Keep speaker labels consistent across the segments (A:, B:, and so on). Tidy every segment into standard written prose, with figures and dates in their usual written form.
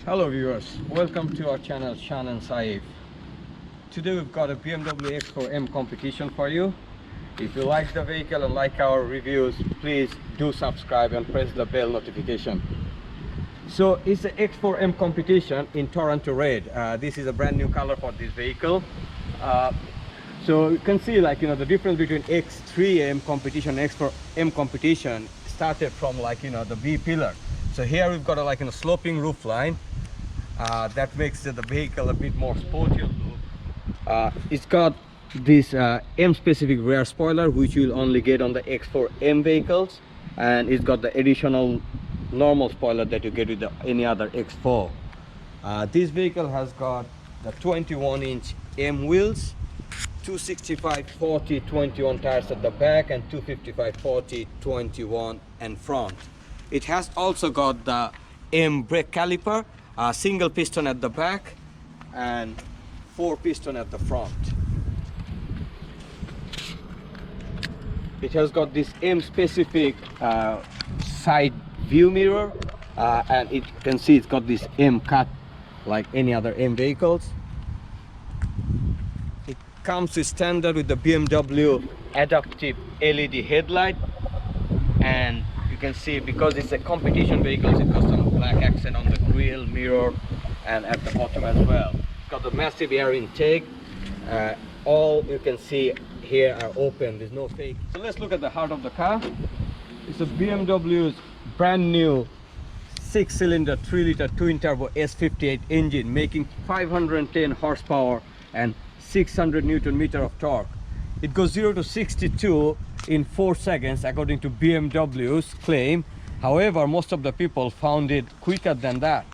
A: Hello viewers, welcome to our channel Shan and Saif. Today we've got a BMW X4 M competition for you. If you like the vehicle and like our reviews, please do subscribe and press the bell notification. So it's the X4 M competition in Toronto Red. This is a brand new color for this vehicle. So you can see, like, the difference between X3 M competition and X4 M competition started from, the V pillar. So here we've got a sloping roof line that makes the vehicle a bit more sporty look. It's got this M specific rear spoiler, which you'll only get on the X4 M vehicles, and it's got the additional normal spoiler that you get with any other X4. This vehicle has got the 21-inch M wheels, 265/40/21 tires at the back, and 255/40/21 and front. It has also got the M brake caliper, a single piston at the back and 4 piston at the front. It has got this M specific side view mirror, and you can see it's got this M cut like any other M vehicles. It comes with standard with the BMW adaptive LED headlight, and you can see, because it's a competition vehicle, it got some black accent on the grille, mirror, and at the bottom as well. It's got the massive air intake. All you can see here are open, there's no fake. So let's look at the heart of the car. It's a BMW's brand new 6-cylinder 3-liter twin-turbo S58 engine, making 510 horsepower and 600 Newton-meter of torque. It goes 0 to 62 in 4 seconds according to BMW's claim. However, most of the people found it quicker than that.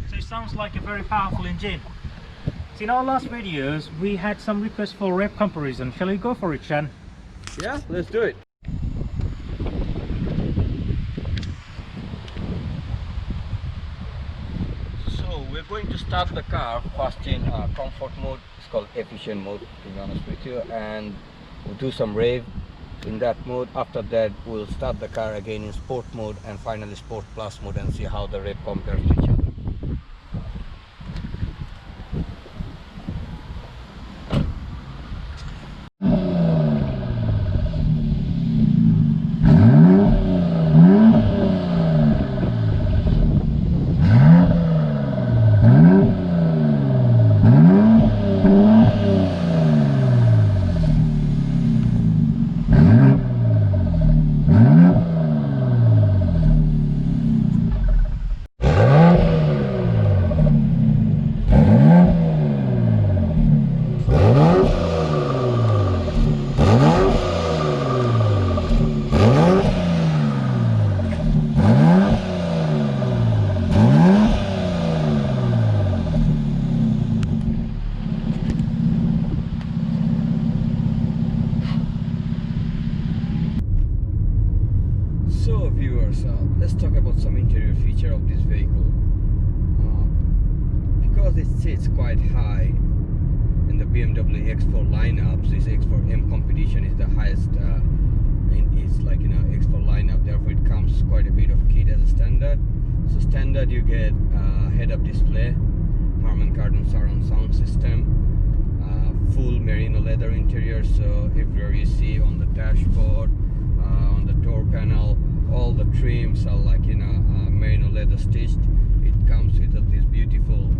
B: So it sounds like a very powerful engine. So in our last videos we had some requests for rev comparison. Shall we go for it, Shan?
A: Yeah, let's do it. So we're going to start the car first in comfort mode. It's called efficient mode, to be honest with you, and we'll do some rev in that mode. After that we'll start the car again in sport mode and finally sport plus mode, and see how the rev compares to each other. So viewers, let's talk about some interior feature of this vehicle. Because it sits quite high in the BMW X4 lineups, this X4 M competition is the highest in its X4 lineup. Therefore, it comes quite a bit of kit as a standard. So standard, you get head-up display, Harman Kardon surround sound system, full merino leather interior. So everywhere you see on the dashboard, on the door panel, all the trims are merino leather stitched. It comes with this beautiful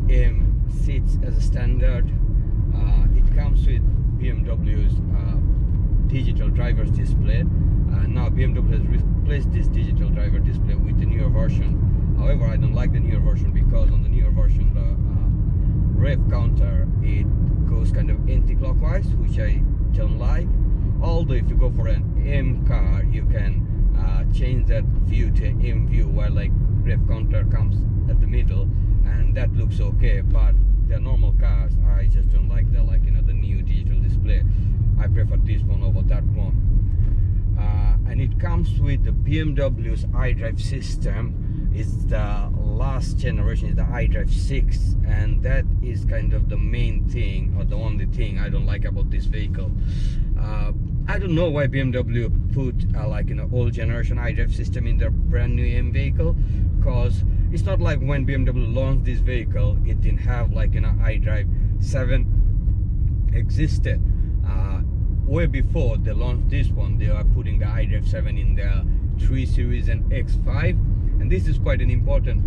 A: M seats as a standard. It comes with BMW's digital driver's display. Now BMW has replaced this digital driver display with the newer version. However, I don't like the newer version, because on the newer version the rev counter, it goes kind of anti-clockwise, which I don't like. Although if you go for an M car, you can change that view to M view, where rev counter comes at the middle, and that looks okay. But the normal cars, I just don't like the the new digital display. I prefer this one over that one. And it comes with the BMW's iDrive system. It's the last generation, is the iDrive 6, and that is kind of the main thing, or the only thing I don't like about this vehicle. I don't know why BMW put old generation iDrive system in their brand new M vehicle, because it's not like when BMW launched this vehicle, it didn't have like iDrive 7 existed. Way before they launched this one, they are putting the iDrive 7 in their 3 Series and X5, and this is quite an important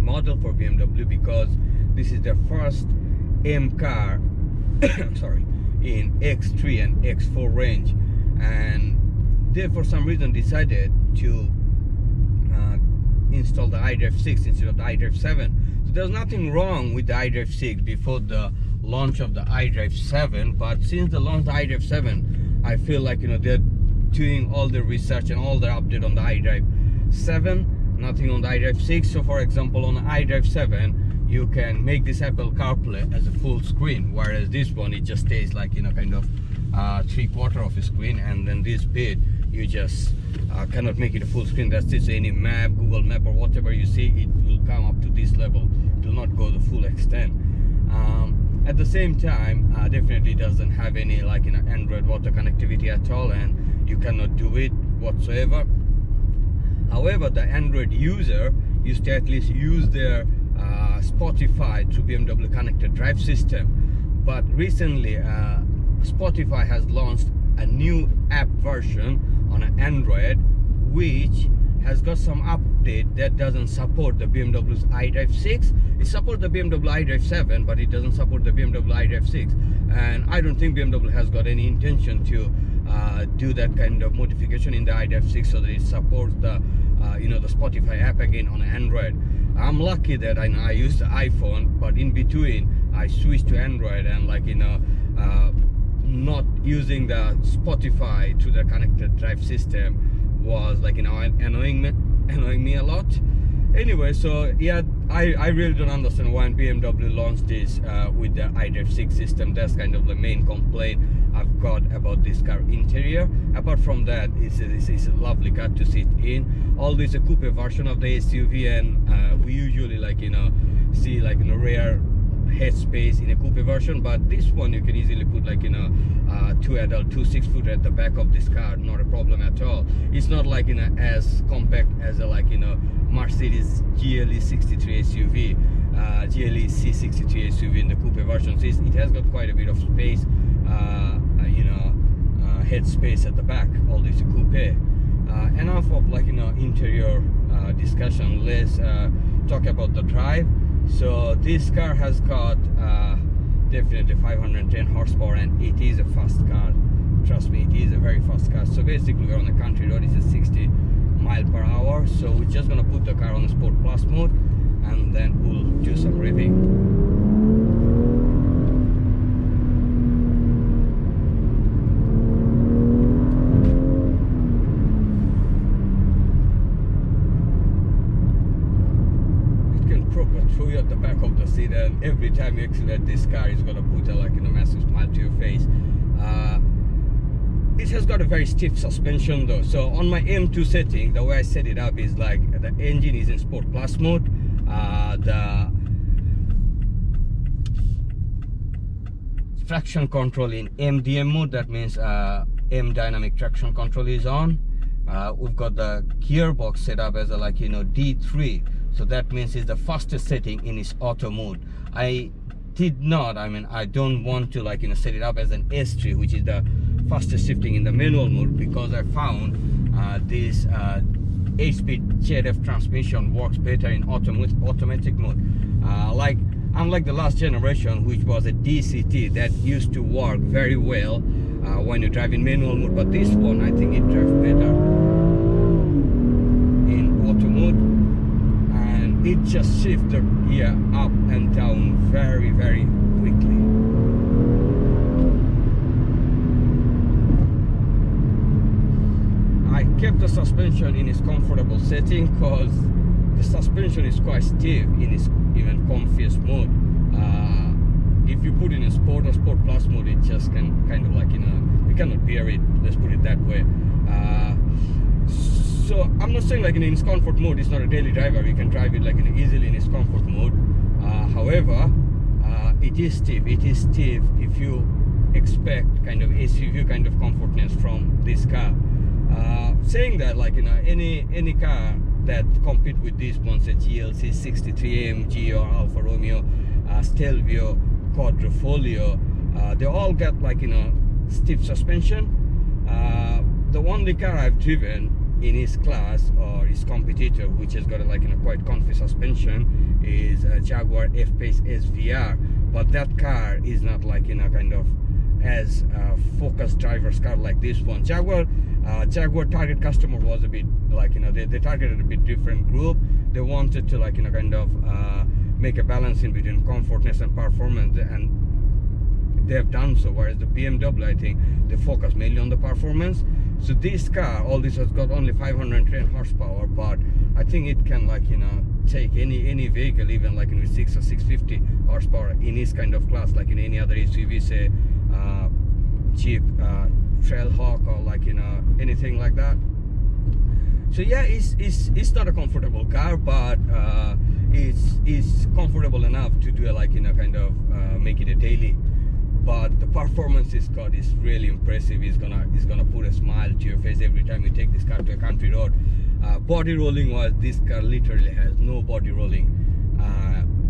A: model for BMW because this is their first M car sorry, in X3 and X4 range, and they for some reason decided to install the iDrive 6 instead of the iDrive 7. So there's nothing wrong with the iDrive 6 before the launch of the iDrive 7, but since the launch of the iDrive 7, I feel like they're doing all the research and all the update on the iDrive 7, nothing on the iDrive 6. So for example, on the iDrive 7 you can make this Apple CarPlay as a full screen, whereas this one it just stays like kind of 3/4 of a screen, and then this bit you just cannot make it a full screen. That's just any map, Google Map or whatever you see, it will come up to this level, it will not go the full extent. At the same time, definitely doesn't have any like Android Auto connectivity at all, and you cannot do it whatsoever. However, the Android user used to at least use their Spotify through BMW connected drive system, but recently Spotify has launched a new app version on an Android which has got some update that doesn't support the BMW's iDrive 6. It supports the BMW iDrive 7, but it doesn't support the BMW iDrive 6, and I don't think BMW has got any intention to do that kind of modification in the iDrive 6 so that it supports the the Spotify app again on Android. I'm lucky that I use the iPhone, but in between I switched to Android, and not using the Spotify to the connected drive system was annoying me a lot. Anyway, so yeah, I really don't understand why BMW launched this with the iDrive 6 system. That's kind of the main complaint I've got about this car interior. Apart from that, it's a lovely car to sit in. Although it's a coupe version of the SUV, and we usually see rare headspace in a coupe version, but this one you can easily put 2 adult, 2 6-footer at the back of this car, not a problem at all. It's not as compact as a Mercedes GLE 63 SUV, GLE C63 SUV in the coupe version. So it has got quite a bit of space, head space at the back, although it's a coupe. Enough of interior discussion. Let's talk about the drive. So this car has got definitely 510 horsepower, and it is a fast car. Trust me, it is a very fast car. So basically we're on the country road. It's a 60 mile per hour. So we're just gonna put the car on the Sport Plus mode, and then we'll do some revving. Throw you at the back of the seat, and every time you accelerate this car, it's gonna put a massive smile to your face. It has got a very stiff suspension though. So on my M2 setting, the way I set it up is the engine is in Sport Plus mode. The traction control in MDM mode, that means M dynamic traction control is on. We've got the gearbox set up as a D3. So that means it's the fastest setting in its auto mode. I don't want to set it up as an S3, which is the fastest shifting in the manual mode, because I found this 8-speed ZF transmission works better in automatic mode. Unlike the last generation, which was a DCT that used to work very well when you drive in manual mode, but this one I think it drives better in auto mode. It just shifts the gear up and down very, very quickly. I kept the suspension in its comfortable setting because the suspension is quite stiff in its even comfiest mode. If you put in a Sport or Sport Plus mode, it just can you cannot bear it, let's put it that way. So I'm not saying in its comfort mode it's not a daily driver, you can drive it easily in its comfort mode. However, it is stiff. It is stiff if you expect SUV comfortness from this car. Saying that any car that compete with these ones, the GLC 63 AMG or Alfa Romeo Stelvio Quadrifoglio. They all got like, you know, stiff suspension. The only car I've driven in his class or his competitor which has got a, like, you know, quite comfy suspension is a Jaguar F-Pace SVR, but that car is not like, you know, kind of as focused driver's car like this one. Jaguar target customer was a bit like, you know, they targeted a bit different group. They wanted to, like, you know, kind of make a balance in between comfortness and performance, and they have done so. Whereas the BMW, I think they focus mainly on the performance. So this car, all this has got only 510 horsepower, but I think it can, like, you know, take any vehicle, even like, you know, 6 or 650 horsepower in this kind of class, like in any other SUV, say Jeep Trailhawk or, like, you know, anything like that. So yeah, it's not a comfortable car, but it's comfortable enough to do, like, you know, kind of make it a daily. But the performance it's got is really impressive. It's gonna put a smile to your face every time you take this car to a country road. Body rolling wise, this car literally has no body rolling.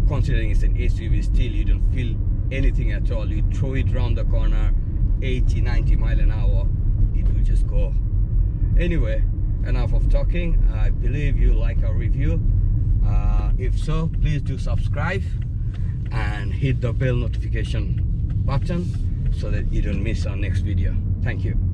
A: Considering it's an SUV, still you don't feel anything at all. You throw it around the corner 80-90 miles an hour, it will just go. Anyway, enough of talking. I believe you like our review. If so, please do subscribe and hit the bell notification button so that you don't miss our next video. Thank you.